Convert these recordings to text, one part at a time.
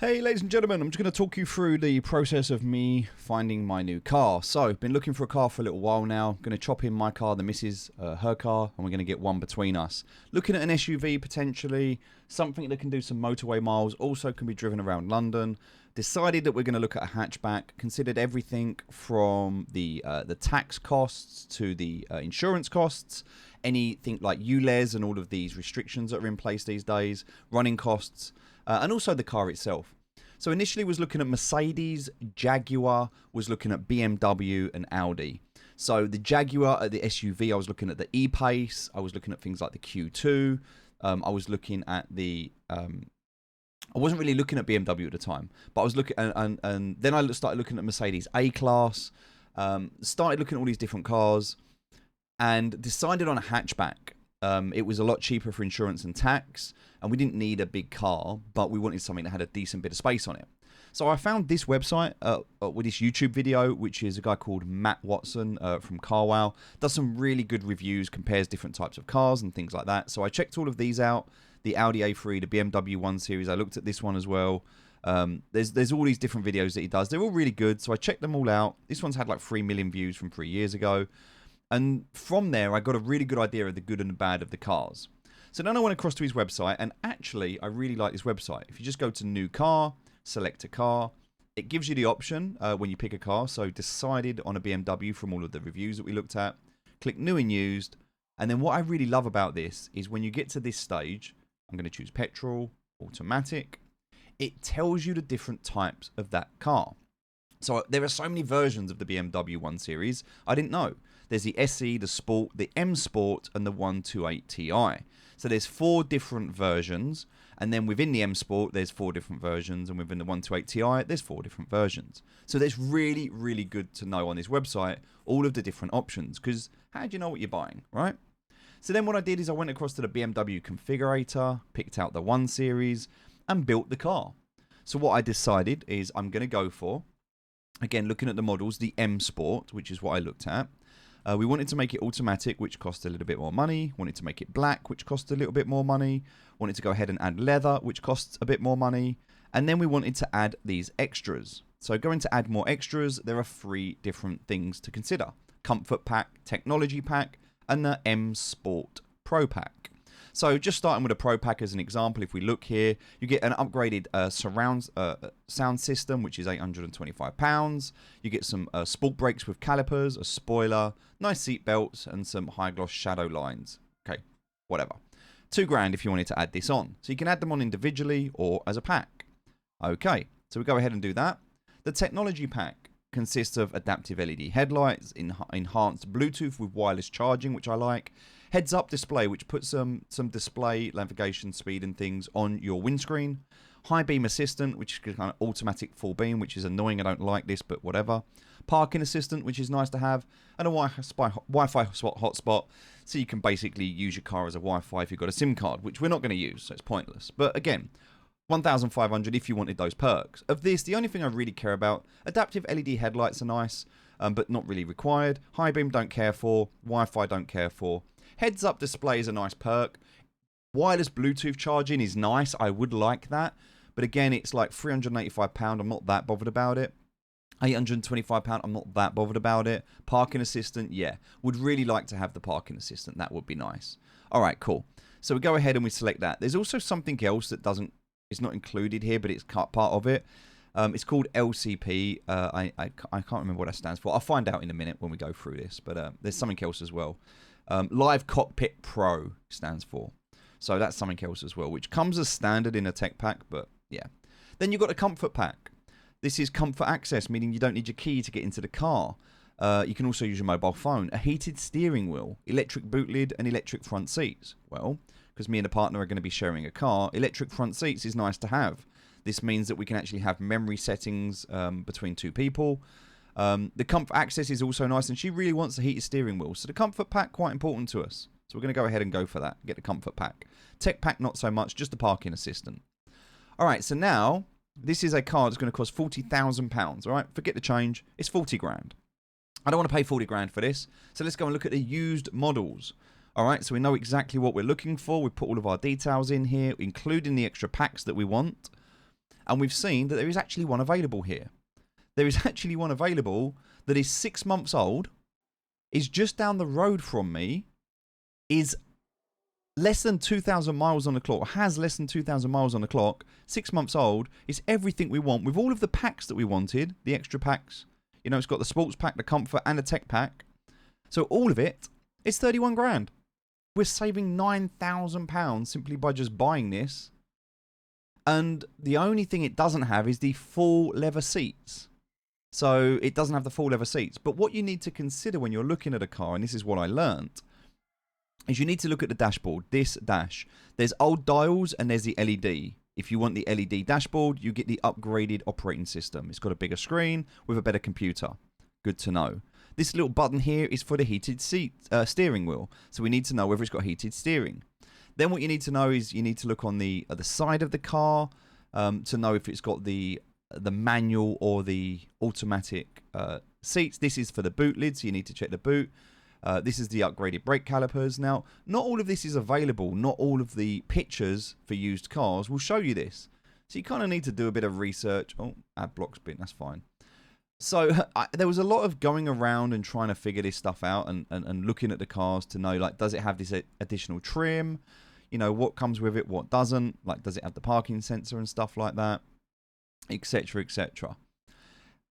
Hey ladies and gentlemen, I'm just going to talk you through the process of me finding my new car. So, been looking for a car for a little while now. Going to chop in my car, the missus, her car, and we're going to get one between us. Looking at an SUV potentially, something that can do some motorway miles, also can be driven around London. Decided that we're going to look at a hatchback. Considered everything from the tax costs to the insurance costs, anything like ULEZ and all of these restrictions that are in place these days, running costs. And also the car itself. So initially was looking at Mercedes, Jaguar, was looking at BMW and Audi. So the Jaguar, the SUV, I was looking at the E-Pace, I was looking at things like the Q2, I was looking at the... I wasn't really looking at BMW at the time, but I was looking, and then I started looking at Mercedes A-Class, started looking at all these different cars, and decided on a hatchback. It was a lot cheaper for insurance and tax, and we didn't need a big car, but we wanted something that had a decent bit of space on it. So I found this website with this YouTube video, which is a guy called Matt Watson from CarWow. Does some really good reviews, compares different types of cars and things like that. So I checked all of these out, the Audi A3, the BMW 1 Series. I looked at this one as well. There's all these different videos that he does. They're all really good, so I checked them all out. This one's had like 3 million views from 3 years ago. And from there, I got a really good idea of the good and the bad of the cars. So then I went across to his website, and actually, I really like this website. If you just go to New Car, select a car, it gives you the option when you pick a car. So decided on a BMW from all of the reviews that we looked at. Click New and Used. And then what I really love about this is when you get to this stage, I'm going to choose petrol, automatic. It tells you the different types of that car. So there are so many versions of the BMW 1 Series, I didn't know. There's the SE, the Sport, the M Sport, and the 128 Ti. So there's 4 different versions, and then within the M Sport, there's 4 different versions, and within the 128 Ti, there's 4 different versions. So that's really, really good to know on this website, all of the different options, because how do you know what you're buying, right? So then what I did is I went across to the BMW configurator, picked out the 1 Series, and built the car. So what I decided is I'm going to go for, again, looking at the models, the M Sport, which is what I looked at. We wanted to make it automatic, which cost a little bit more money. Wanted to make it black, which cost a little bit more money. Wanted to go ahead and add leather, which costs a bit more money. And then we wanted to add these extras. So going to add more extras, there are 3 different things to consider. Comfort Pack, Technology Pack, and the M Sport Pro Pack. So just starting with a Pro Pack as an example, if we look here, you get an upgraded surround sound system, which is £825. You get some sport brakes with calipers, a spoiler, nice seat belts, and some high gloss shadow lines. Okay, whatever. £2,000 if you wanted to add this on. So you can add them on individually or as a pack. Okay, so we go ahead and do that. The Technology Pack consists of adaptive LED headlights, enhanced Bluetooth with wireless charging, which I like. Heads-up display, which puts some display, navigation, speed and things on your windscreen. High beam assistant, which is kind of automatic full beam, which is annoying. I don't like this, but whatever. Parking assistant, which is nice to have. And a Wi-Fi hotspot, so you can basically use your car as a Wi-Fi if you've got a SIM card, which we're not going to use, so it's pointless. But again, 1,500 if you wanted those perks. Of this, the only thing I really care about, adaptive LED headlights are nice, but not really required. High beam don't care for. Wi-Fi don't care for. Heads-up display is a nice perk. Wireless Bluetooth charging is nice. I would like that. But again, it's like £385. I'm not that bothered about it. £825. I'm not that bothered about it. Parking assistant, yeah. Would really like to have the parking assistant. That would be nice. All right, cool. So we go ahead and we select that. There's also something else that it's not included here, but it's part of it. It's called LCP. I can't remember what that stands for. I'll find out in a minute when we go through this. But there's something else as well. Live Cockpit Pro stands for. So that's something else as well, which comes as standard in a tech pack, but yeah. Then you've got a comfort pack. This is comfort access, meaning you don't need your key to get into the car. You can also use your mobile phone. A heated steering wheel, electric boot lid, and electric front seats. Well, because me and a partner are going to be sharing a car, electric front seats is nice to have. This means that we can actually have memory settings between 2 people. The comfort access is also nice, and she really wants a heated steering wheel. So the comfort pack, quite important to us. So we're going to go ahead and go for that. Get the comfort pack. Tech pack, not so much, just the parking assistant. All right, so now this is a car that's going to cost £40,000. All right, forget the change. It's £40,000. I don't want to pay £40,000 for this. So let's go and look at the used models. All right, so we know exactly what we're looking for. We put all of our details in here, including the extra packs that we want. And we've seen that there is actually one available here. There is actually one available that is 6 months old, is just down the road from me, is less than 2,000 miles on the clock, has less than 2,000 miles on the clock, 6 months old, is everything we want with all of the packs that we wanted, the extra packs. You know, it's got the sports pack, the comfort, and the tech pack. So all of it, it's 31 grand. We're saving £9,000 simply by just buying this. And the only thing it doesn't have is the full leather seats. So it doesn't have the full leather seats. But what you need to consider when you're looking at a car, and this is what I learnt, is you need to look at the dashboard, this dash. There's old dials and there's the LED. If you want the LED dashboard, you get the upgraded operating system. It's got a bigger screen with a better computer. Good to know. This little button here is for the heated steering wheel. So we need to know whether it's got heated steering. Then what you need to know is you need to look on the side of the car to know if it's got the manual or the automatic seats. This is for the boot lid, so you need to check the boot. This is the upgraded brake calipers. Now, not all of this is available. Not all of the pictures for used cars will show you this. So you kind of need to do a bit of research. Oh, ad block's been, that's fine. So there was a lot of going around and trying to figure this stuff out and looking at the cars to know, like, does it have this additional trim? You know, what comes with it, what doesn't? Like, does it have the parking sensor and stuff like that? Etc., etc.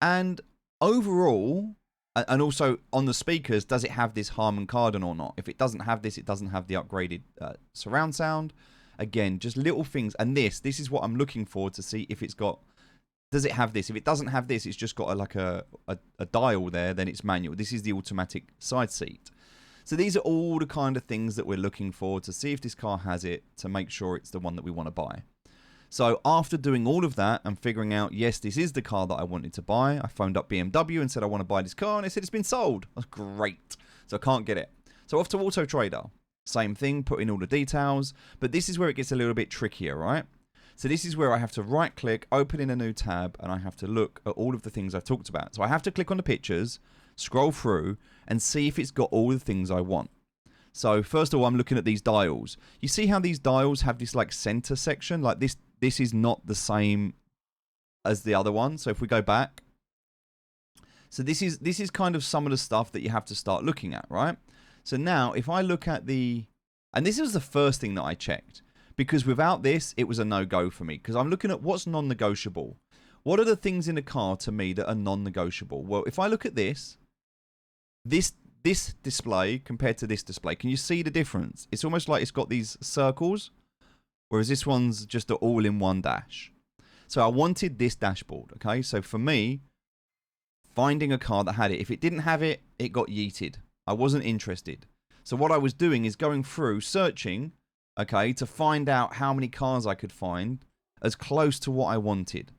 And overall, and also on the speakers, does it have this Harman Kardon or not? If it doesn't have this, it doesn't have the upgraded surround sound. Again, just little things. And this is what I'm looking for to see if it's got... Does it have this? If it doesn't have this, it's just got a dial there, then it's manual. This is the automatic side seat. So these are all the kind of things that we're looking for to see if this car has it, to make sure it's the one that we want to buy. So after doing all of that and figuring out, yes, this is the car that I wanted to buy, I phoned up BMW and said I want to buy this car, and they said it's been sold. That's great. So I can't get it. So off to Auto Trader. Same thing, put in all the details. But this is where it gets a little bit trickier, right? So this is where I have to right click, open in a new tab, and I have to look at all of the things I've talked about. So I have to click on the pictures, scroll through, and see if it's got all the things I want. So first of all, I'm looking at these dials. You see how these dials have this like center section? Like this is not the same as the other one. So if we go back, so this is kind of some of the stuff that you have to start looking at, right? So now if I look at and this was the first thing that I checked. Because without this, it was a no-go for me. Because I'm looking at what's non-negotiable. What are the things in a car to me that are non-negotiable? Well, if I look at this display compared to this display, can you see the difference? It's almost like it's got these circles, whereas this one's just an all-in-one dash. So I wanted this dashboard, okay? So for me, finding a car that had it, if it didn't have it, it got yeeted. I wasn't interested. So what I was doing is going through, searching, okay, to find out how many cars I could find as close to what I wanted.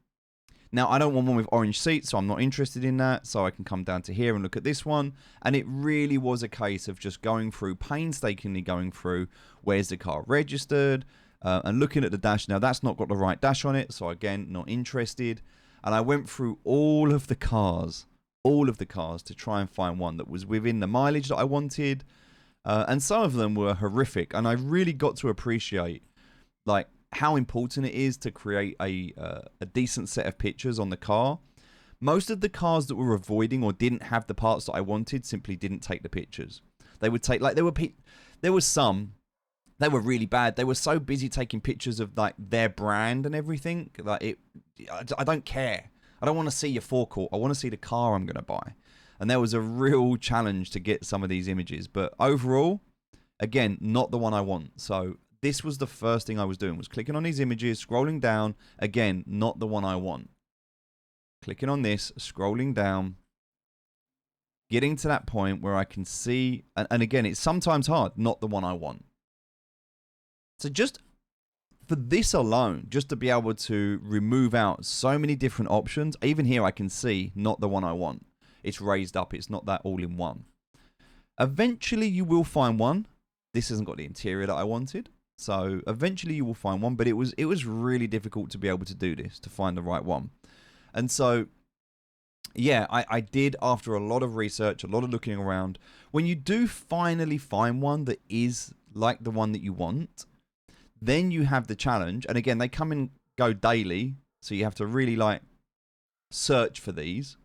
Now, I don't want one with orange seats, so I'm not interested in that. So I can come down to here and look at this one. And it really was a case of just going through, painstakingly going through, where's the car registered, and looking at the dash. Now, that's not got the right dash on it, so again, not interested. And I went through all of the cars to try and find one that was within the mileage that I wanted. And some of them were horrific, and I really got to appreciate like how important it is to create a decent set of pictures on the car. Most of the cars that were avoiding or didn't have the parts that I wanted simply didn't take the pictures. They would take, like, there was some, they were really bad. They were so busy taking pictures of like their brand and everything. Like I don't care. I don't want to see your forecourt. I want to see the car I'm going to buy. And there was a real challenge to get some of these images. But overall, again, not the one I want. So this was the first thing I was doing, was clicking on these images, scrolling down. Again, not the one I want. Clicking on this, scrolling down, getting to that point where I can see. And again, it's sometimes hard, not the one I want. So just for this alone, just to be able to remove out so many different options, even here I can see not the one I want. It's raised up. It's not that all-in-one. Eventually, you will find one. This hasn't got the interior that I wanted. So eventually, you will find one. But it was really difficult to be able to do this, to find the right one. And so, yeah, I did, after a lot of research, a lot of looking around. When you do finally find one that is like the one that you want, then you have the challenge. And again, they come and go daily. So you have to really like search for these.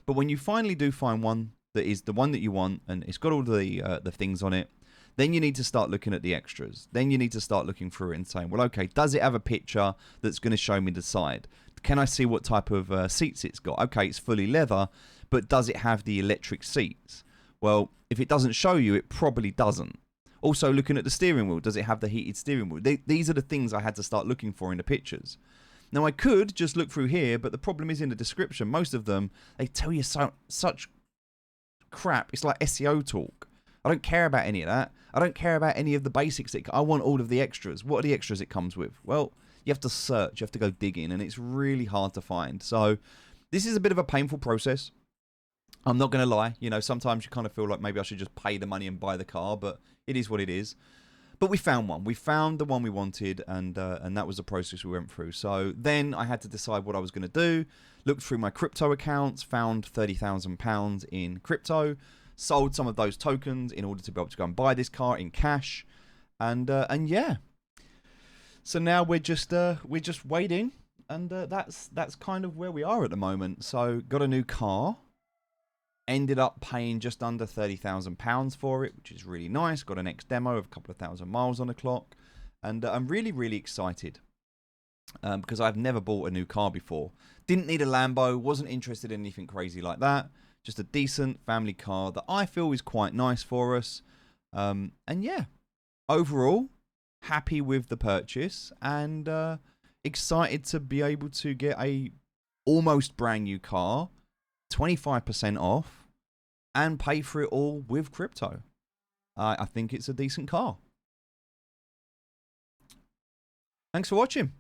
But when you finally do find one that is the one that you want and it's got all the things on it, then you need to start looking at the extras. Then you need to start looking through it and saying, well, okay, does it have a picture that's going to show me the side? Can I see what type of seats it's got? Okay, it's fully leather, but does it have the electric seats? Well, if it doesn't show you, it probably doesn't. Also, looking at the steering wheel, does it have the heated steering wheel? These are the things I had to start looking for in the pictures. Now, I could just look through here, but the problem is in the description. Most of them, they tell you such crap. It's like SEO talk. I don't care about any of that. I don't care about any of the basics. I want all of the extras. What are the extras it comes with? Well, you have to search. You have to go digging, and it's really hard to find. So this is a bit of a painful process. I'm not going to lie. You know, sometimes you kind of feel like maybe I should just pay the money and buy the car, but it is what it is. But we found one. We found the one we wanted, and that was the process we went through. So then I had to decide what I was going to do. Looked through my crypto accounts, found £30,000 in crypto, sold some of those tokens in order to be able to go and buy this car in cash, and yeah. So now we're just waiting, and that's kind of where we are at the moment. So got a new car. Ended up paying just under £30,000 for it, which is really nice. Got an X demo of a couple of thousand miles on the clock. And I'm really, really excited because I've never bought a new car before. Didn't need a Lambo, wasn't interested in anything crazy like that. Just a decent family car that I feel is quite nice for us. And yeah, overall, happy with the purchase and excited to be able to get a almost brand new car, 25% off, and pay for it all with crypto. I think it's a decent car. Thanks for watching.